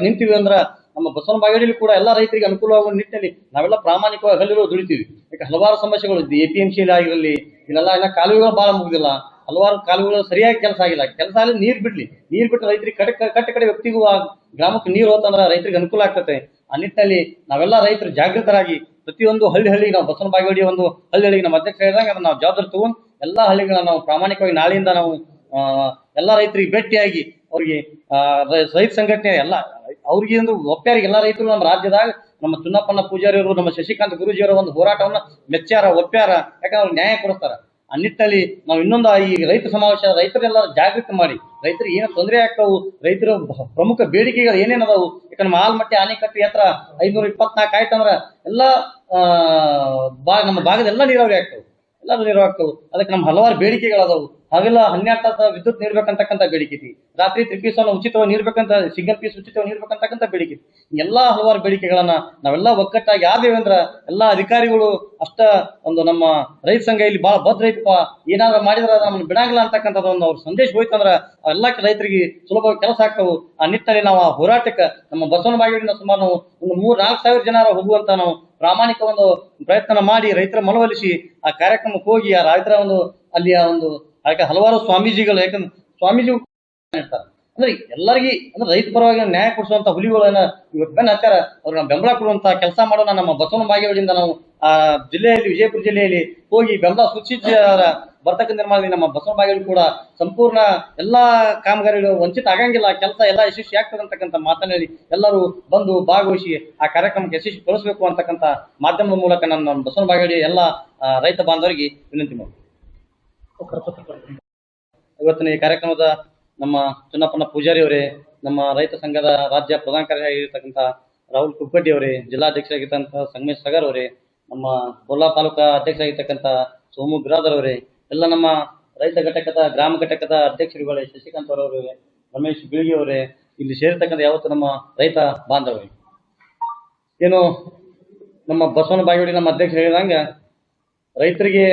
ನಿಂತೀವಿ ಅಂದ್ರ ನಮ್ಮ ಬಸವನ ಬಾಗೇಡಿಯಲ್ಲಿ ಕೂಡ ಎಲ್ಲ ರೈತರಿಗೆ ಅನುಕೂಲವಾಗುವ ನಿಟ್ಟಿನಲ್ಲಿ ನಾವೆಲ್ಲ ಪ್ರಾಮಾಣಿಕವಾಗಿ ಹಗಲಿರುಳು ದುಡಿತೀವಿ. ಯಾಕೆ ಹಲವಾರು ಸಮಸ್ಯೆಗಳು APMC ಆಗಿರಲಿ, ಇಲ್ಲೆಲ್ಲ ಕಾಲುವೆಗಳು ಬಹಳ ಮುಗಿದಿಲ್ಲ, ಹಲವಾರು ಕಾಲುವೆಗಳು ಸರಿಯಾಗಿ ಕೆಲಸ ಆಗಿಲ್ಲ. ಕೆಲಸ ಅಲ್ಲಿ ನೀರ್ ಬಿಟ್ಟು ರೈತರಿಗೆ ಕಡೆ ವ್ಯಕ್ತಿಗೂ ಗ್ರಾಮಕ್ಕೆ ನೀರು ಹೋತಂದ್ರೆ ರೈತರಿಗೆ ಅನುಕೂಲ ಆಗ್ತದೆ. ಆ ನಿಟ್ಟಿನಲ್ಲಿ ನಾವೆಲ್ಲ ರೈತರು ಜಾಗೃತರಾಗಿ ಪ್ರತಿಯೊಂದು ಹಳ್ಳಿಗೆ ನಾವು ಬಸವನ ಬಾಗೇಡಿ ಒಂದು ಹಳ್ಳಿಗೆ ನಮ್ಮ ಅಧ್ಯಕ್ಷ ಹೇಳಿದಂಗೆ ಅದನ್ನ ನಾವು ಜವಾಬ್ದಾರಿ ತಗೊಂಡು ಎಲ್ಲಾ ಹಳ್ಳಿಗಳನ್ನ ನಾವು ಪ್ರಾಮಾಣಿಕವಾಗಿ ನಾಳೆಯಿಂದ ನಾವು ಎಲ್ಲಾ ರೈತರಿಗೆ ಭೇಟಿಯಾಗಿ ಅವ್ರಿಗೆ ರೈತ ಸಂಘಟನೆ ಎಲ್ಲ ಅವ್ರಿಗೆ ಒಂದು ಒಪ್ಪ್ಯಾರಿಗೆ ಎಲ್ಲಾ ರೈತರು ನಮ್ಮ ರಾಜ್ಯದಾಗ ನಮ್ಮ ಚುನ್ನಪ್ಪಣ್ಣ ಪೂಜಾರಿ ಅವರು, ನಮ್ಮ ಶಶಿಕಾಂತ್ ಗುರೂಜಿಯವರ ಒಂದು ಹೋರಾಟವನ್ನ ಮೆಚ್ಚಾರ, ಒಪ್ಪ್ಯಾರ. ಯಾಕಂದ್ರೆ ಅವ್ರು ನ್ಯಾಯ ಕೊಡಿಸ್ತಾರ. ಆ ನಿಟ್ಟಲ್ಲಿ ನಾವು ಇನ್ನೊಂದು ಈ ರೈತ ಸಮಾವೇಶ ರೈತರೆಲ್ಲ ಜಾಗೃತಿ ಮಾಡಿ ರೈತರಿಗೆ ಏನು ತೊಂದರೆ ಆಗ್ತಾವು, ರೈತರ ಪ್ರಮುಖ ಬೇಡಿಕೆಗಳು ಏನೇನದಾವು. ಯಾಕಂದ್ರೆ ಮಾಲ್ಮಟ್ಟಿ ಆನೆಕಟ್ಟಿ ಹತ್ರ 524 ಆಯ್ತಂದ್ರ ಎಲ್ಲಾ ನಮ್ಮ ಭಾಗದ ಎಲ್ಲ ನೀರಾವರಿ ಆಗ್ತಾವು, ಎಲ್ಲರೂ ನೀರು ಆಗ್ತಾವು. ಅದಕ್ಕೆ ನಮ್ಮ ಹಲವಾರು ಬೇಡಿಕೆಗಳದಾವು. ಹಾಗೆಲ್ಲ 12 ತಾಸು ವಿದ್ಯುತ್ ನೀಡ್ಬೇಕಂತಕ್ಕಂಥ ಬೇಡಿಕೆ ಐತಿ. ರಾತ್ರಿ 3 ಪೀಸ್ ಉಚಿತವಾಗಿ ನೀಡ್ಬೇಕಂತ, ಸಿಂಗಲ್ ಪೀಸ್ ಉಚಿತವಾಗಿ ನೀಡ್ಬೇಕಂತಕ್ಕಂಥ ಬೇಡಿಕೆ ಐತಿ. ಎಲ್ಲಾ ಹಲವಾರು ಬೇಡಿಕೆಗಳನ್ನ ನಾವೆಲ್ಲ ಒಗ್ಗಟ್ಟಾಗಿ ಯಾವ್ದೇವೆ ಅಂದ್ರ ಎಲ್ಲಾ ಅಧಿಕಾರಿಗಳು ಅಷ್ಟ ಒಂದು ನಮ್ಮ ರೈತ ಸಂಘ ಇಲ್ಲಿ ಬಹಳ ಭದ್ರ ಐತಪ್ಪ, ಏನಾದ್ರು ಮಾಡಿದ್ರೆ ನಮ್ಮನ್ನು ಬಿಡಂಗಿಲ್ಲ ಅಂತಕ್ಕಂಥದ್ದು ಒಂದು ಅವ್ರ ಸಂದೇಶ ಹೋಯ್ತಂದ್ರ ಎಲ್ಲ ರೈತರಿಗೆ ಸುಲಭವಾಗಿ ಕೆಲಸ ಆಗ್ತಾವು. ಆ ನಿಟ್ಟಿನಲ್ಲಿ ನಾವು ಆ ಹೋರಾಟಕ್ಕೆ ನಮ್ಮ ಬಸವನ ಬಾಗೇಡಿಯಿಂದ ಸುಮಾರು ನಾವು ಒಂದು 3-4 ಸಾವಿರ ಜನ ಹೋಗುವಂತ ನಾವು ಪ್ರಾಮಾಣಿಕ ಒಂದು ಪ್ರಯತ್ನ ಮಾಡಿ ರೈತರ ಮನವೊಲಿಸಿ ಆ ಕಾರ್ಯಕ್ರಮಕ್ಕೆ ಹೋಗಿ ಆ ರೈತರ ಒಂದು ಅಲ್ಲಿಯ ಒಂದು ಅದಕ್ಕೆ ಹಲವಾರು ಸ್ವಾಮೀಜಿಗಳು, ಯಾಕಂದ್ರೆ ಸ್ವಾಮೀಜಿ ಇರ್ತಾರೆ ಅಂದ್ರೆ ಎಲ್ಲರಿಗೂ ಅಂದ್ರೆ ರೈತ ಪರವಾಗಿ ನ್ಯಾಯ ಕೊಡಿಸುವಂತ ಹುಲಿಗಳನ್ನ ಇವತ್ತು ಬೆನ್ನ ಹತ್ತಾರ. ಅವ್ರನ್ನ ಬೆಂಬಲ ಕೊಡುವಂತ ಕೆಲಸ ಮಾಡೋಣ. ನಮ್ಮ ಬಸವನ ಬಾಗೇವಾಡಿಯಿಂದ ನಾವು ಆ ಜಿಲ್ಲೆಯಲ್ಲಿ, ವಿಜಯಪುರ ಜಿಲ್ಲೆಯಲ್ಲಿ ಹೋಗಿ ಬೆಂಬಲ ಸೂಚಿಸಿ ಬರ್ತಕ್ಕಂಥ ನಿರ್ಮಾಣ ನಮ್ಮ ಬಸವನ ಬಾಗೇವಾಡಿ ಕೂಡ ಸಂಪೂರ್ಣ ಎಲ್ಲಾ ಕಾಮಗಾರಿಗಳು ವಂಚಿತ ಆಗಂಗಿಲ್ಲ, ಕೆಲಸ ಎಲ್ಲಾ ಯಶಸ್ವಿ ಆಗ್ತದೆ ಅಂತಕ್ಕಂಥ ಮಾತನಾಡಿ ಎಲ್ಲರೂ ಬಂದು ಭಾಗವಹಿಸಿ ಆ ಕಾರ್ಯಕ್ರಮಕ್ಕೆ ಯಶಸ್ವಿಗೊಳಿಸಬೇಕು ಅಂತಕ್ಕಂಥ ಮಾಧ್ಯಮದ ಮೂಲಕ ನಮ್ಮ ಬಸವನ ಬಾಗೇವಾಡಿ ಎಲ್ಲ ರೈತ ಬಾಂಧವರಿಗೆ ವಿನಂತಿ ಮಾಡಿ ಇವತ್ತಿನ ಈ ಕಾರ್ಯಕ್ರಮದ ನಮ್ಮ ಚುನ್ನಪ್ಪಣ್ಣ ಪೂಜಾರಿ ಅವರೇ, ನಮ್ಮ ರೈತ ಸಂಘದ ರಾಜ್ಯ ಪ್ರಧಾನ ಕಾರ್ಯದರ್ಶಿಯಾಗಿರ್ತಕ್ಕಂಥ ರಾಹುಲ್ ಕುಕ್ಕಡ್ಡಿ ಅವರೇ, ಜಿಲ್ಲಾಧ್ಯಕ್ಷರಾಗಿರ್ತಕ್ಕಂಥ ಸಂಗಮೇಶ್ ಸಗರ್ ಅವರೇ, ನಮ್ಮ ಕೋಲಾರ ತಾಲೂಕಾ ಅಧ್ಯಕ್ಷರಾಗಿರ್ತಕ್ಕಂಥ ಸೋಮು ಬಿರಾದರ್ ಅವರೇ, ಎಲ್ಲ ನಮ್ಮ ರೈತ ಘಟಕದ ಗ್ರಾಮ ಘಟಕದ ಅಧ್ಯಕ್ಷರುಗಳೇ ಶಶಿಕಾಂತ್ ಅವರವರೇ, ರಮೇಶ್ ಬೀಳ್ಗಿ ಅವರೇ, ಇಲ್ಲಿ ಸೇರಿರ್ತಕ್ಕಂಥ ಯಾವತ್ತು ನಮ್ಮ ರೈತ ಬಾಂಧವರೇ. ಏನು ನಮ್ಮ ಬಸವನ ಬಾಗೇವಾಡಿ ನಮ್ಮ ಅಧ್ಯಕ್ಷರು ಹೇಳಿದಂಗೆ ರೈತರಿಗೆ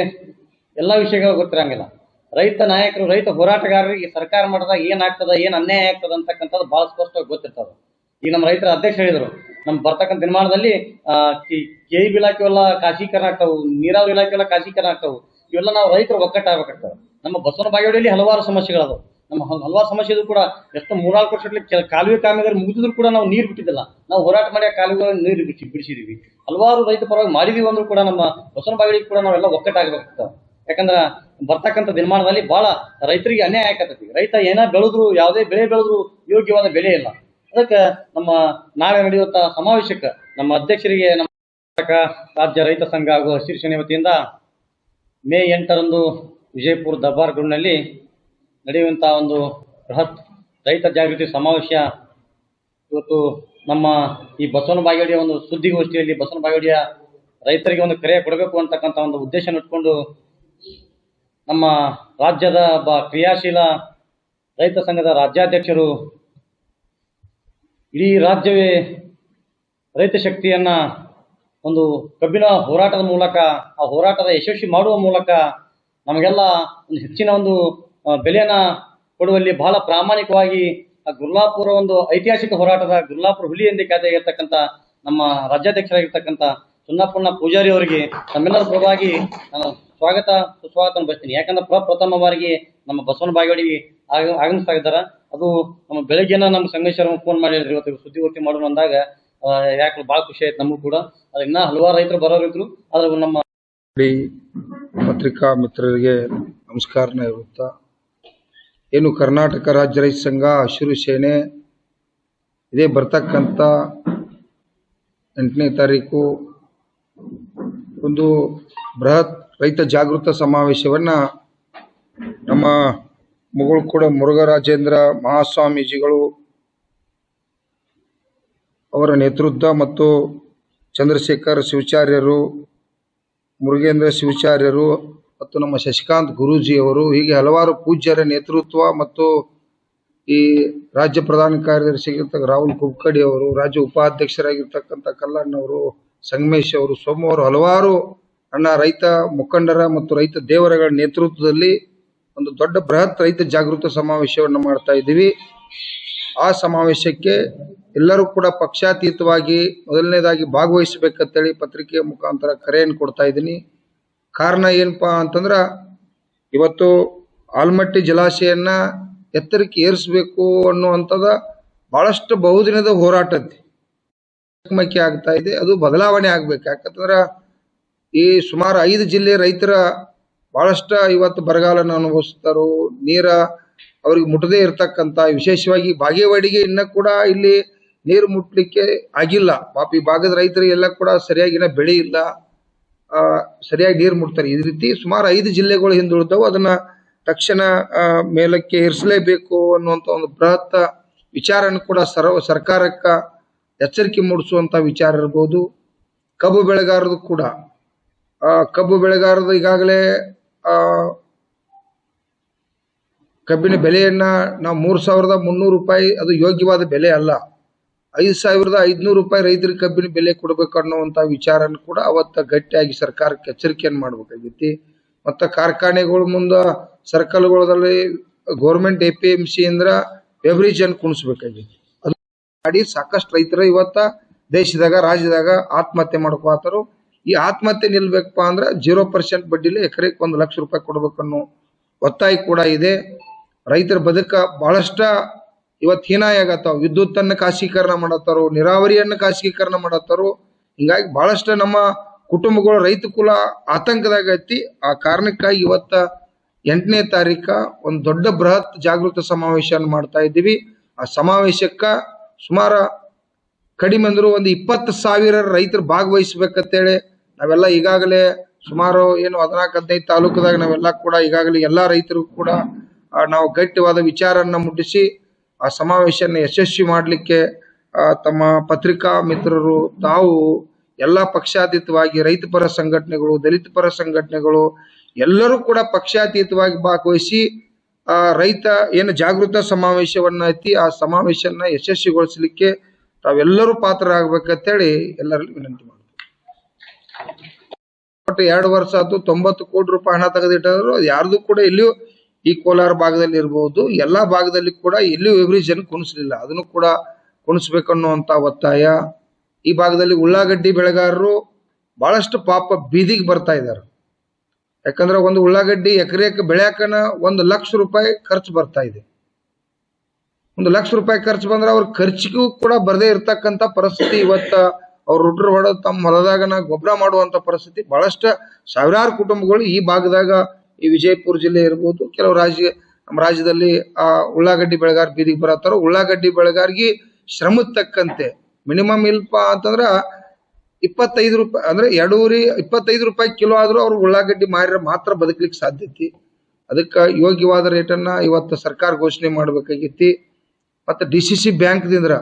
ಎಲ್ಲ ವಿಷಯಗಳು ಗೊತ್ತಿರಂಗಿಲ್ಲ. ರೈತ ನಾಯಕರು, ರೈತ ಹೋರಾಟಗಾರರಿಗೆ ಸರ್ಕಾರ ಮಾಡಿದಾಗ ಏನಾಗ್ತದ, ಏನ್ ಅನ್ಯಾಯ ಆಗ್ತದ ಅಂತಕ್ಕಂಥದ್ದು ಬಹಳ ಸ್ಪಷ್ಟವಾಗಿ ಗೊತ್ತಿರ್ತದೆ. ಈಗ ನಮ್ಮ ರೈತರ ಅಧ್ಯಕ್ಷ ಹೇಳಿದ್ರು, ನಮ್ಮ ಬರ್ತಕ್ಕಂಥ ನಿರ್ಮಾಣದಲ್ಲಿ KEB ಇಲಾಖೆ ಎಲ್ಲ ಖಾಸಗೀಕರಣ ಆಗ್ತಾವು, ನೀರಾವರಿ ಇಲಾಖೆ ಎಲ್ಲ ಖಾಸಗೀಕರಣ ಆಗ್ತಾವು. ಇವೆಲ್ಲ ನಾವು ರೈತರು ಒಕ್ಕಟ್ಟಾಗಬೇಕಾಗ್ತವೆ. ನಮ್ಮ ಬಸವನ ಬಾಗೇವಾಡಿಯಲ್ಲಿ ಹಲವಾರು ಸಮಸ್ಯೆಗಳದಾವು. ನಮ್ಮ ಹಲವಾರು ಸಮಸ್ಯೆ ಇದ್ರು ಕೂಡ ಎಷ್ಟು 3-4 ವರ್ಷದಲ್ಲಿ ಕಾಲುವೆ ಕಾಮಗಾರಿ ಮುಗಿದಿದ್ರು ಕೂಡ ನಾವು ನೀರು ಬಿಟ್ಟಿದ್ದಿಲ್ಲ. ನಾವು ಹೋರಾಟ ಮಾಡಿ ಆ ಕಾಲುವೆಗಳನ್ನು ನೀರು ಬಿಡಿಸಿದೀವಿ. ಹಲವಾರು ರೈತ ಪರವಾಗಿ ಮಾಡಿದೀವಿ ಅಂದ್ರೂ ಕೂಡ ನಮ್ಮ ಬಸವನ ಬಾಗೇವಾಡಿ ಕೂಡ ನಾವೆಲ್ಲ ಒಕ್ಕಟ್ಟಾಗಬೇಕಾಗ್ತವೆ. ಯಾಕಂದ್ರ ಬರ್ತಕ್ಕಂಥ ದಿನಮಾನದಲ್ಲಿ ಬಹಳ ರೈತರಿಗೆ ಅನ್ಯಾಯ ಆಗತೈತಿ. ರೈತ ಏನ ಬೆಳೆದ್ರು, ಯಾವುದೇ ಬೆಳೆ ಬೆಳೆದ್ರು ಯೋಗ್ಯವಾದ ಬೆಲೆ ಇಲ್ಲ. ಅದಕ್ಕೆ ನಮ್ಮ ನಾಳೆ ನಡೆಯುವಂತ ಸಮಾವೇಶಕ್ಕೆ ನಮ್ಮ ಅಧ್ಯಕ್ಷರಿಗೆ ನಮ್ಮ ರಾಜ್ಯ ರೈತ ಸಂಘ ಹಾಗೂ ಹಸಿರು ಸೇನೆ ವತಿಯಿಂದ ಮೇ 8ರಂದು ವಿಜಯಪುರ ದರ್ಬಾರ್ ಗ್ರೌಂಡ್ನಲ್ಲಿ ನಡೆಯುವಂತಹ ಒಂದು ಬೃಹತ್ ರೈತ ಜಾಗೃತಿ ಸಮಾವೇಶ ಇವತ್ತು ನಮ್ಮ ಈ ಬಸವನ ಬಾಗೇವಾಡಿಯ ಒಂದು ಸುದ್ದಿಗೋಷ್ಠಿಯಲ್ಲಿ ಬಸವನ ಬಾಗೇವಾಡಿಯ ರೈತರಿಗೆ ಒಂದು ಕರೆ ಕೊಡಬೇಕು ಅಂತಕ್ಕಂಥ ಒಂದು ಉದ್ದೇಶ ಇಟ್ಕೊಂಡು ನಮ್ಮ ರಾಜ್ಯದ ಒಬ್ಬ ಕ್ರಿಯಾಶೀಲ ರೈತ ಸಂಘದ ರಾಜ್ಯಾಧ್ಯಕ್ಷರು ಇಡೀ ರಾಜ್ಯವೇ ರೈತ ಶಕ್ತಿಯನ್ನ ಒಂದು ಕಬ್ಬಿನ ಹೋರಾಟದ ಮೂಲಕ, ಆ ಹೋರಾಟದ ಯಶಸ್ವಿ ಮಾಡುವ ಮೂಲಕ ನಮಗೆಲ್ಲ ಒಂದು ಹೆಚ್ಚಿನ ಒಂದು ಬೆಲೆಯನ್ನ ಕೊಡುವಲ್ಲಿ ಬಹಳ ಪ್ರಾಮಾಣಿಕವಾಗಿ ಆ ಗುರ್ಲಾಪುರ ಒಂದು ಐತಿಹಾಸಿಕ ಹೋರಾಟದ ಗುರ್ಲಾಪುರ ಹುಲಿ ಎಂದೇ ಖ್ಯಾತಿಯಾಗಿರ್ತಕ್ಕಂಥ ನಮ್ಮ ರಾಜ್ಯಾಧ್ಯಕ್ಷರಾಗಿರ್ತಕ್ಕಂಥ ಚುನ್ನಪ್ಪಣ್ಣ ಪೂಜಾರಿ ಅವರಿಗೆ ನಮ್ಮೆಲ್ಲರ ಪರವಾಗಿ ನಾನು ಸುಸ್ವಾಗತ ಬಯಸ್ತೀನಿ. ಯಾಕಂದ್ರೆ ಪ್ರಥಮ ಬಾರಿಗೆ ನಮ್ಮ ಬಸವನ ಬಾಗೇವಾಡಿಗೆ ಆಗಮಿಸ್ತಾ ಇದ್ದಾರೆ. ಅದು ನಮ್ಮ ಬೆಳಗ್ಗೆನ ನಮ್ಮ ಸಂಗಮೇಶ್ವರ ಫೋನ್ ಮಾಡಿದ್ರು, ಇವತ್ತು ಸುದ್ದಿಗೋಷ್ಠಿ ಮಾಡೋಣ ಅಂದಾಗ ಯಾಕೆ ಭಾಳ ಖುಷಿ ಆಯ್ತು ನಮಗೂ ಕೂಡ. ಅದ್ರ ಇನ್ನ ಹಲವಾರು ರೈತರು ಬರೋರಿದ್ರು. ಆದ್ರೆ ನಮ್ಮ ಪತ್ರಿಕಾ ಮಿತ್ರರಿಗೆ ನಮಸ್ಕಾರನ ಇರುತ್ತಾ. ಏನು ಕರ್ನಾಟಕ ರಾಜ್ಯ ರೈತ ಸಂಘ ಹಸಿರು ಸೇನೆ ಇದೇ ಬರ್ತಕ್ಕಂಥ 8ನೇ ತಾರೀಕು ಒಂದು ಬೃಹತ್ ರೈತ ಜಾಗೃತ ಸಮಾವೇಶವನ್ನು ನಮ್ಮ ಮುಗುಳ್ಕೋಡ ಮುರುಘರಾಜೇಂದ್ರ ಮಹಾಸ್ವಾಮೀಜಿಗಳು ಅವರ ನೇತೃತ್ವ ಮತ್ತು ಚಂದ್ರಶೇಖರ್ ಶಿವಾಚಾರ್ಯರು, ಮುರುಗೇಂದ್ರ ಶಿವಾಚಾರ್ಯರು ಮತ್ತು ನಮ್ಮ ಶಶಿಕಾಂತ್ ಗುರೂಜಿಯವರು, ಹೀಗೆ ಹಲವಾರು ಪೂಜ್ಯರ ನೇತೃತ್ವ ಮತ್ತು ಈ ರಾಜ್ಯ ಪ್ರಧಾನ ಕಾರ್ಯದರ್ಶಿಯಾಗಿರ್ತಕ್ಕ ರಾಹುಲ್ ಕುಕ್ಕಡಿ ಅವರು, ರಾಜ್ಯ ಉಪಾಧ್ಯಕ್ಷರಾಗಿರ್ತಕ್ಕಂಥ ಕಲ್ಲಣ್ಣವರು, ಸಂಗಮೇಶ್ ಅವರು, ಸೋಮು ಅವರು, ಹಲವಾರು ಅಣ್ಣ ರೈತ ಮುಖಂಡರ ಮತ್ತು ರೈತ ದೇವರಗಳ ನೇತೃತ್ವದಲ್ಲಿ ಒಂದು ದೊಡ್ಡ ಬೃಹತ್ ರೈತ ಜಾಗೃತ ಸಮಾವೇಶವನ್ನು ಮಾಡ್ತಾ ಇದ್ದೀವಿ. ಆ ಸಮಾವೇಶಕ್ಕೆ ಎಲ್ಲರೂ ಕೂಡ ಪಕ್ಷಾತೀತವಾಗಿ ಮೊದಲನೇದಾಗಿ ಭಾಗವಹಿಸಬೇಕಂತೇಳಿ ಪತ್ರಿಕೆಯ ಮುಖಾಂತರ ಕರೆಯನ್ನು ಕೊಡ್ತಾ ಇದ್ದೀನಿ. ಕಾರಣ ಏನಪ್ಪಾ ಅಂತಂದ್ರೆ ಇವತ್ತು ಆಲ್ಮಟ್ಟಿ ಜಲಾಶಯನ ಎತ್ತರಕ್ಕೆ ಏರಿಸಬೇಕು ಅನ್ನುವಂಥದ ಬಹಳಷ್ಟು ಬಹುದಿನದ ಹೋರಾಟ ಆಗ್ತಾ ಇದೆ. ಅದು ಬದಲಾವಣೆ ಆಗ್ಬೇಕು. ಯಾಕಂತಂದ್ರೆ ಈ ಸುಮಾರು 5 ಜಿಲ್ಲೆ ರೈತರ ಬಹಳಷ್ಟು ಇವತ್ತು ಬರಗಾಲನ ಅನುಭವಿಸ್ತಾರೋ, ನೀರ ಅವ್ರಿಗೆ ಮುಟ್ಟದೇ ಇರ್ತಕ್ಕಂಥ, ವಿಶೇಷವಾಗಿ ಬಾಗೇವಾಡಿಗೆ ಇನ್ನ ಕೂಡ ಇಲ್ಲಿ ನೀರು ಮುಟ್ಲಿಕ್ಕೆ ಆಗಿಲ್ಲ. ಪಾಪ ಈ ಭಾಗದ ರೈತರಿಗೆಲ್ಲ ಕೂಡ ಸರಿಯಾಗಿನ ಬೆಳೆ ಇಲ್ಲ, ಸರಿಯಾಗಿ ನೀರು ಮುಟ್ತಾರೆ. ಈ ರೀತಿ ಸುಮಾರು 5 ಜಿಲ್ಲೆಗಳು ಹಿಂದುಳಿದವು. ಅದನ್ನ ತಕ್ಷಣ ಮೇಲಕ್ಕೆ ಏರಿಸಲೇಬೇಕು ಅನ್ನುವಂಥ ಒಂದು ಬೃಹತ್ ವಿಚಾರನ ಕೂಡ ಸರ್ಕಾರಕ್ಕ ಎಚ್ಚರಿಕೆ ಮೂಡಿಸುವಂತ ವಿಚಾರ ಇರ್ಬೋದು. ಕಬ್ಬು ಬೆಳೆಗಾರದು ಕೂಡ ಕಬ್ಬು ಬೆಳೆಗಾರದು ಈಗಾಗಲೇ ಕಬ್ಬಿನ ಬೆಲೆಯನ್ನ ನಾವು 3,300 ರೂಪಾಯಿ, ಅದು ಯೋಗ್ಯವಾದ ಬೆಲೆ ಅಲ್ಲ. 5,500 ರೂಪಾಯಿ ರೈತರಿಗೆ ಕಬ್ಬಿನ ಬೆಲೆ ಕೊಡಬೇಕು ಅನ್ನುವಂತ ವಿಚಾರನ ಕೂಡ ಅವತ್ತ ಗಟ್ಟಿಯಾಗಿ ಸರ್ಕಾರಕ್ಕೆ ಎಚ್ಚರಿಕೆಯನ್ನು ಮಾಡ್ಬೇಕಾಗೈತಿ. ಮತ್ತ ಕಾರ್ಖಾನೆಗಳ ಮುಂದ ಸರ್ಕಲ್ಗಳಲ್ಲಿ ಗೌರ್ಮೆಂಟ್ APMC ಅಂದ್ರ ಬೆವರೇಜ್ ಅನ್ನು ಕುಣಿಸ್ಬೇಕಾಗೈತಿ. ಅದು ಮಾಡಿ ಸಾಕಷ್ಟು ರೈತರು ಇವತ್ತ ದೇಶದಾಗ ರಾಜ್ಯದಾಗ ಆತ್ಮಹತ್ಯೆ ಮಾಡ್ಕೋತಾರು. ಈ ಆತ್ಮಹತ್ಯೆ ನಿಲ್ಬೇಕಪ್ಪ ಅಂದ್ರೆ 0% ಬಡ್ಡಿಲಿ ಎಕರೆಗೆ 1 ಲಕ್ಷ ರೂಪಾಯಿ ಕೊಡ್ಬೇಕನ್ನೋ ಒತ್ತಾಯ ಕೂಡ ಇದೆ. ರೈತರ ಬದುಕ ಬಹಳಷ್ಟ ಇವತ್ತು ಹೀನಾಯ ಆಗತ್ತಾವ. ವಿದ್ಯುತ್ತನ್ನು ಖಾಸಗೀಕರಣ ಮಾಡತ್ತಾರೋ, ನೀರಾವರಿಯನ್ನು ಖಾಸಗೀಕರಣ ಮಾಡತ್ತಾರೋ. ಹಿಂಗಾಗಿ ಬಹಳಷ್ಟು ನಮ್ಮ ಕುಟುಂಬಗಳು, ರೈತ ಕುಲ ಆತಂಕದಾಗ ಐತಿ. ಆ ಕಾರಣಕ್ಕಾಗಿ ಇವತ್ತ 8ನೇ ತಾರೀಕ ಒಂದು ದೊಡ್ಡ ಬೃಹತ್ ಜಾಗೃತ ಸಮಾವೇಶ ಮಾಡ್ತಾ ಇದ್ದೀವಿ. ಆ ಸಮಾವೇಶಕ್ಕ ಸುಮಾರು ಕಡಿಮೆ ಅಂದ್ರು ಒಂದು 20,000 ರೈತರು ಭಾಗವಹಿಸ್ಬೇಕಂತೇಳಿ ನಾವೆಲ್ಲ ಈಗಾಗಲೇ ಸುಮಾರು 14-15 ತಾಲೂಕದಾಗ ನಾವೆಲ್ಲ ಕೂಡ ಈಗಾಗಲೇ ಎಲ್ಲಾ ರೈತರು ಕೂಡ ನಾವು ಗಟ್ಟಿವಾದ ವಿಚಾರನ್ನ ಮುಟ್ಟಿಸಿ ಆ ಸಮಾವೇಶನ ಯಶಸ್ವಿ ಮಾಡಲಿಕ್ಕೆ ತಮ್ಮ ಪತ್ರಿಕಾ ಮಿತ್ರರು, ತಾವು ಎಲ್ಲ ಪಕ್ಷಾತೀತವಾಗಿ ರೈತ ಪರ ಸಂಘಟನೆಗಳು, ದಲಿತ ಪರ ಸಂಘಟನೆಗಳು ಎಲ್ಲರೂ ಕೂಡ ಪಕ್ಷಾತೀತವಾಗಿ ಭಾಗವಹಿಸಿ ರೈತ ಏನು ಜಾಗೃತ ಸಮಾವೇಶವನ್ನ ಐತಿ ಆ ಸಮಾವೇಶನ ಯಶಸ್ವಿಗೊಳಿಸಲಿಕ್ಕೆ ತಾವೆಲ್ಲರೂ ಪಾತ್ರರಾಗಬೇಕಂತೇಳಿ ಎಲ್ಲರಲ್ಲಿ ವಿನಂತಿ ಮಾಡ್ತೀವಿ. 2 ವರ್ಷ ಆಯ್ತು, 90 ಕೋಟಿ ರೂಪಾಯಿ ಹಣ ತೆಗೆದಿಟ್ಟರು. ಯಾರ್ದು ಕೂಡ ಎಲ್ಲಿಯೂ ಈ ಕೋಲಾರ ಭಾಗದಲ್ಲಿ ಇರಬಹುದು, ಎಲ್ಲಾ ಭಾಗದಲ್ಲಿ ಕೂಡ ಎಲ್ಲಿಯೂ ಎವರೇಜ್ ಕುಣಿಸ್ಲಿಲ್ಲ. ಅದನ್ನು ಕೂಡ ಕುಣಿಸ್ಬೇಕನ್ನುವಂತ ಒತ್ತಾಯ. ಈ ಭಾಗದಲ್ಲಿ ಉಳ್ಳಾಗಡ್ಡಿ ಬೆಳೆಗಾರರು ಬಹಳಷ್ಟು ಪಾಪ ಬೀದಿಗೆ ಬರ್ತಾ ಇದ್ದಾರೆ. ಯಾಕಂದ್ರೆ ಒಂದು ಉಳ್ಳಾಗಡ್ಡಿ ಎಕರೆಕ್ಕೆ ಬೆಳೆಯಕನ 1 ಲಕ್ಷ ರೂಪಾಯಿ ಖರ್ಚು ಬರ್ತಾ ಇದೆ. 1 ಲಕ್ಷ ರೂಪಾಯಿ ಖರ್ಚು ಬಂದ್ರೆ ಅವ್ರ ಖರ್ಚಿಗೂ ಕೂಡ ಬರದೇ ಇರ್ತಕ್ಕಂಥ ಪರಿಸ್ಥಿತಿ ಇವತ್ತ ಅವ್ರು ರುಡ್ರು ಹೊಡೆದು ತಮ್ಮ ಹೊಲದಾಗನ ಗೊಬ್ಬರ ಮಾಡುವಂತ ಪರಿಸ್ಥಿತಿ ಬಹಳಷ್ಟು ಸಾವಿರಾರು ಕುಟುಂಬಗಳು ಈ ಭಾಗದಾಗ, ಈ ವಿಜಯಪುರ ಜಿಲ್ಲೆ ಇರ್ಬೋದು, ಕೆಲವು ನಮ್ಮ ರಾಜ್ಯದಲ್ಲಿ ಉಳ್ಳಾಗಡ್ಡಿ ಬೆಳೆಗಾರ ಬೀದಿಗೆ ಬರತ್ತಾರ. ಉಳ್ಳಾಗಡ್ಡಿ ಬೆಳೆಗಾರಿಗೆ ಶ್ರಮದ ತಕ್ಕಂತೆ ಮಿನಿಮಮ್ ಇಲ್ಪ ಅಂತಂದ್ರ 25 ರೂಪಾಯಿ ಅಂದ್ರೆ 25 ರೂಪಾಯಿ ಕಿಲೋ ಆದ್ರೂ ಅವ್ರು ಉಳ್ಳಾಗಡ್ಡಿ ಮಾರಿದ್ರೆ ಮಾತ್ರ ಬದುಕಲಿಕ್ಕೆ ಸಾಧ್ಯತೆ. ಅದಕ್ಕೆ ಯೋಗ್ಯವಾದ ರೇಟನ್ನ ಇವತ್ತು ಸರ್ಕಾರ ಘೋಷಣೆ ಮಾಡ್ಬೇಕಾಗೈತಿ. ಮತ್ತೆ DCC ಬ್ಯಾಂಕ್ದಿಂದ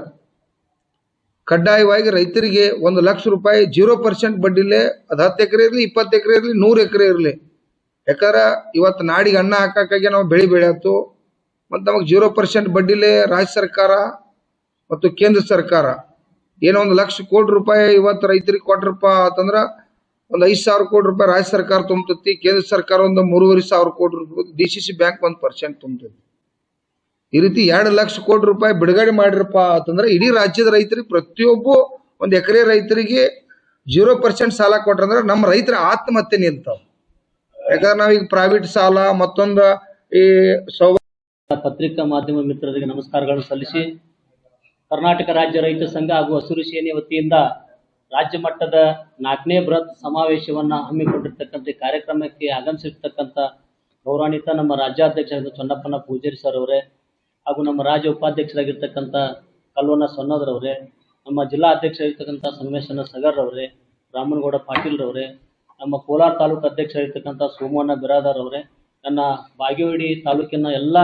ಕಡ್ಡಾಯವಾಗಿ ರೈತರಿಗೆ 1 ಲಕ್ಷ ರೂಪಾಯಿ 0% ಬಡ್ಡಿಲೆ, ಅದು 10 ಎಕರೆ ಇರಲಿ, 20 ಎಕರೆ ಇರಲಿ, 100 ಎಕರೆ ಇರಲಿ. ಯಾಕಂದ್ರೆ ಇವತ್ತು ನಾಡಿಗೆ ಅನ್ನ ಹಾಕಾಗೆ ನಾವು ಬೆಳೆಯತ್ತು. ಮತ್ತು ನಮಗೆ 0% ಬಡ್ಡಿಲೆ ರಾಜ್ಯ ಸರ್ಕಾರ ಮತ್ತು ಕೇಂದ್ರ ಸರ್ಕಾರ ಏನೋ 1 ಲಕ್ಷ ಕೋಟಿ ರೂಪಾಯಿ ಇವತ್ತು ರೈತರಿಗೆ ಕೊಟ್ರಪ್ಪ ಅಂತಂದ್ರ ಒಂದು 5,000 ಕೋಟಿ ರೂಪಾಯಿ ರಾಜ್ಯ ಸರ್ಕಾರ ತುಂಬತೈತಿ, ಕೇಂದ್ರ ಸರ್ಕಾರ ಒಂದು 3,500 ಕೋಟಿ ರೂಪಾಯಿ, DCC ಬ್ಯಾಂಕ್ 1% ತುಂಬತೈತಿ. ಈ ರೀತಿ 2 ಲಕ್ಷ ಕೋಟಿ ರೂಪಾಯಿ ಬಿಡುಗಡೆ ಮಾಡಿರಪ್ಪ ಅಂತಂದ್ರೆ ಇಡೀ ರಾಜ್ಯದ ರೈತರಿಗೆ ಪ್ರತಿಯೊಬ್ಬ 1 ಎಕರೆ ರೈತರಿಗೆ 0% ಸಾಲ ಕೊಟ್ರಂದ್ರೆ ನಮ್ಮ ರೈತರ ಆತ್ಮಹತ್ಯೆ ನಿಲ್ತಾವ. ಯಾಕಂದ್ರೆ ನಾವೀಗ ಪ್ರೈವೇಟ್ ಸಾಲ ಮತ್ತೊಂದು ಈ ಪತ್ರಿಕಾ ಮಾಧ್ಯಮ ಮಿತ್ರರಿಗೆ ನಮಸ್ಕಾರಗಳನ್ನು ಸಲ್ಲಿಸಿ, ಕರ್ನಾಟಕ ರಾಜ್ಯ ರೈತ ಸಂಘ ಹಾಗೂ ಹಸಿರು ಸೇನೆ ವತಿಯಿಂದ ರಾಜ್ಯ ಮಟ್ಟದ 4ನೇ ಬೃಹತ್ ಸಮಾವೇಶವನ್ನ ಹಮ್ಮಿಕೊಂಡಿರ್ತಕ್ಕಂಥ ಕಾರ್ಯಕ್ರಮಕ್ಕೆ ಆಗಮಿಸಿರ್ತಕ್ಕಂಥ ಗೌರವಾನ್ವಿತ ನಮ್ಮ ರಾಜ್ಯಾಧ್ಯಕ್ಷರಾದ ಚನ್ನಪ್ಪನ ಪೂಜಾರಿ ಸರ್ ಅವರೇ, ಹಾಗೂ ನಮ್ಮ ರಾಜ್ಯ ಉಪಾಧ್ಯಕ್ಷರಾಗಿರ್ತಕ್ಕಂಥ ಕಲ್ವಣ್ಣ ಸೊನ್ನದರವರೇ, ನಮ್ಮ ಜಿಲ್ಲಾ ಅಧ್ಯಕ್ಷರಾಗಿರ್ತಕ್ಕಂಥ ಸಂಗಮೇಶನ ಸಗರ್ ಅವರೇ, ರಾಮನಗೌಡ ಪಾಟೀಲ್ ರವರೇ, ನಮ್ಮ ಕೋಲಾರ ತಾಲೂಕು ಅಧ್ಯಕ್ಷರಾಗಿರ್ತಕ್ಕಂಥ ಸೋಮಣ್ಣ ಬಿರಾದಾರ್ ಅವರೇ, ನನ್ನ ಬಾಗೇವಾಡಿ ತಾಲೂಕಿನ ಎಲ್ಲ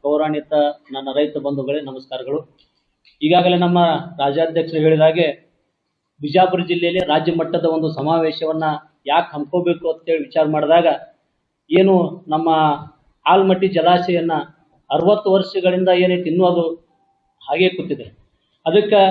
ಗೌರವಾನ್ವಿತ ನನ್ನ ರೈತ ಬಂಧುಗಳೇ ನಮಸ್ಕಾರಗಳು. ಈಗಾಗಲೇ ನಮ್ಮ ರಾಜ್ಯಾಧ್ಯಕ್ಷರು ಹೇಳಿದ ಹಾಗೆ ಬಿಜಾಪುರ ಜಿಲ್ಲೆಯಲ್ಲಿ ರಾಜ್ಯ ಮಟ್ಟದ ಒಂದು ಸಮಾವೇಶವನ್ನ ಯಾಕೆ ಹಮ್ಮಿಕೋಬೇಕು ಅಂತೇಳಿ ವಿಚಾರ ಮಾಡಿದಾಗ, ಏನು ನಮ್ಮ ಆಲ್ಮಟ್ಟಿ ಜಲಾಶಯನ್ನ 60 ವರ್ಷಗಳಿಂದ ಏನೈತಿ ಇನ್ನೂ ಅದು ಹಾಗೆ ಕೂತಿದೆ. ಅದಕ್ಕೆ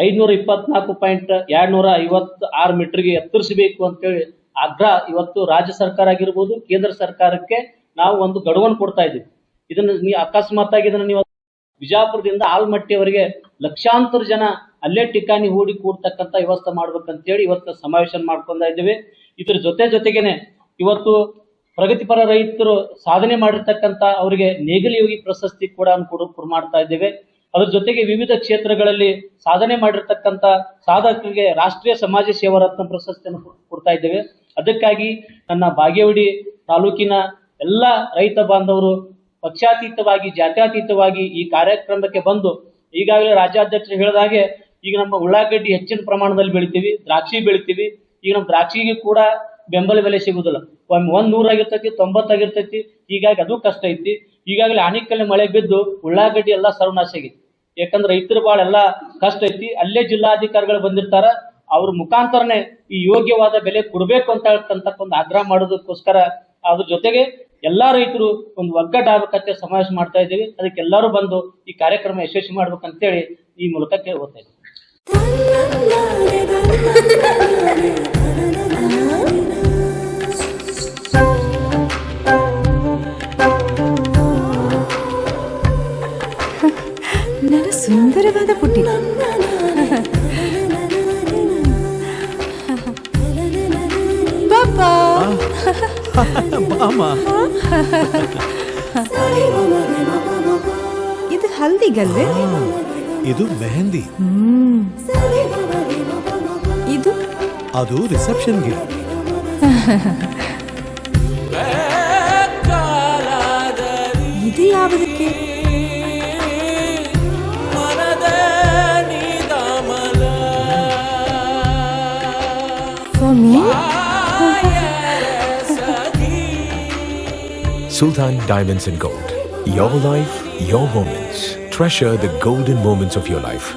524.256 ಮೀಟರ್ಗೆ ಎತ್ತರಿಸಬೇಕು ಅಂತೇಳಿ ಆಗ್ರಹ ಇವತ್ತು ರಾಜ್ಯ ಸರ್ಕಾರ ಆಗಿರ್ಬೋದು, ಕೇಂದ್ರ ಸರ್ಕಾರಕ್ಕೆ ನಾವು ಒಂದು ಗಡುವನ್ನು ಕೊಡ್ತಾ ಇದ್ದೀವಿ. ಇದನ್ನು ಅಕಸ್ಮಾತ್ ಆಗಿ ಇದನ್ನು ನೀವು ಬಿಜಾಪುರದಿಂದ ಆಲ್ಮಟ್ಟಿಯವರೆಗೆ ಲಕ್ಷಾಂತರ ಜನ ಅಲ್ಲೇ ಠಿಕಾಣಿ ಹೂಡಿ ಕೂಡ್ತಕ್ಕಂಥ ವ್ಯವಸ್ಥೆ ಮಾಡ್ಬೇಕಂತೇಳಿ ಇವತ್ತು ಸಮಾವೇಶ ಮಾಡ್ಕೊಂಡ ಇದ್ದೇವೆ. ಇದ್ರ ಜೊತೆಗೇನೆ ಇವತ್ತು ಪ್ರಗತಿಪರ ರೈತರು ಸಾಧನೆ ಮಾಡಿರ್ತಕ್ಕಂಥ ಅವರಿಗೆ ನೇಗಿಲ ಯೋಗಿ ಪ್ರಶಸ್ತಿ ಕೂಡ ಮಾಡ್ತಾ ಇದ್ದೇವೆ. ಅದ್ರ ಜೊತೆಗೆ ವಿವಿಧ ಕ್ಷೇತ್ರಗಳಲ್ಲಿ ಸಾಧನೆ ಮಾಡಿರ್ತಕ್ಕಂಥ ಸಾಧಕರಿಗೆ ರಾಷ್ಟ್ರೀಯ ಸಮಾಜ ಸೇವಾ ರತ್ನ ಪ್ರಶಸ್ತಿಯನ್ನು ಕೊಡ್ತಾ ಇದ್ದೇವೆ. ಅದಕ್ಕಾಗಿ ನನ್ನ ಬಾಗೇವಾಡಿ ತಾಲೂಕಿನ ಎಲ್ಲ ರೈತ ಬಾಂಧವರು ಪಕ್ಷಾತೀತವಾಗಿ ಜಾತ್ಯತೀತವಾಗಿ ಈ ಕಾರ್ಯಕ್ರಮಕ್ಕೆ ಬಂದು, ಈಗಾಗಲೇ ರಾಜ್ಯಾಧ್ಯಕ್ಷರು ಹೇಳಿದ ಹಾಗೆ ಈಗ ನಮ್ಮ ಉಳ್ಳಾಗಡ್ಡಿ ಹೆಚ್ಚಿನ ಪ್ರಮಾಣದಲ್ಲಿ ಬೆಳಿತೀವಿ, ದ್ರಾಕ್ಷಿ ಬೆಳಿತೀವಿ. ಈಗ ನಮ್ಮ ದ್ರಾಕ್ಷಿಗೆ ಕೂಡ ಬೆಂಬಲ ಬೆಲೆ ಸಿಗುದಿಲ್ಲ. 100 ಆಗಿರ್ತೈತಿ, 90 ಆಗಿರ್ತೈತಿ. ಹೀಗಾಗಿ ಅದು ಕಷ್ಟ ಐತಿ. ಈಗಾಗಲೇ ಆಣಿಕಲ್ಲೆ ಮಳೆ ಬಿದ್ದು ಉಳ್ಳಾಗಡ್ಡಿ ಎಲ್ಲ ಸರ್ವನಾಶ ಆಗೈತಿ. ಯಾಕಂದ್ರೆ ರೈತರು ಭಾಳ ಎಲ್ಲ ಕಷ್ಟ ಐತಿ. ಅಲ್ಲೇ ಜಿಲ್ಲಾಧಿಕಾರಿಗಳು ಬಂದಿರ್ತಾರ, ಅವ್ರ ಮುಖಾಂತರನೇ ಈ ಯೋಗ್ಯವಾದ ಬೆಲೆ ಕೊಡಬೇಕು ಅಂತ ಹೇಳ್ತಕ್ಕಂಥ ಒಂದು ಆಗ್ರಹ ಮಾಡೋದಕ್ಕೋಸ್ಕರ ಅದ್ರ ಜೊತೆಗೆ ಎಲ್ಲಾ ರೈತರು ಒಂದು ಒಗ್ಗಟ್ಟಾಗಬೇಕಂತ ಸಮಾವೇಶ ಮಾಡ್ತಾ ಇದ್ದೀವಿ. ಅದಕ್ಕೆ ಎಲ್ಲರೂ ಬಂದು ಈ ಕಾರ್ಯಕ್ರಮ ಯಶಸ್ವಿ ಮಾಡ್ಬೇಕಂತೇಳಿ ಈ ಮೂಲಕ ಕೇಳ್ಕೊತಾ ಇದ್ದೀವಿ. ನನ್ನ ಸುಂದರವಾದ ಪುಟ್ಟಿ, ಪಾಪಾ ಇದು ಹಲ್ದಿಗಲ್ವೇ? ಇದು ಮೆಹಂದಿ. ಇದು ಅದು ರಿಸೆಪ್ಷನ್ಗೆ. ಇದು ಯಾವುದಕ್ಕೆ? For me? Sultan Diamonds and Gold. Your life, your moments. Treasure the golden moments of your life.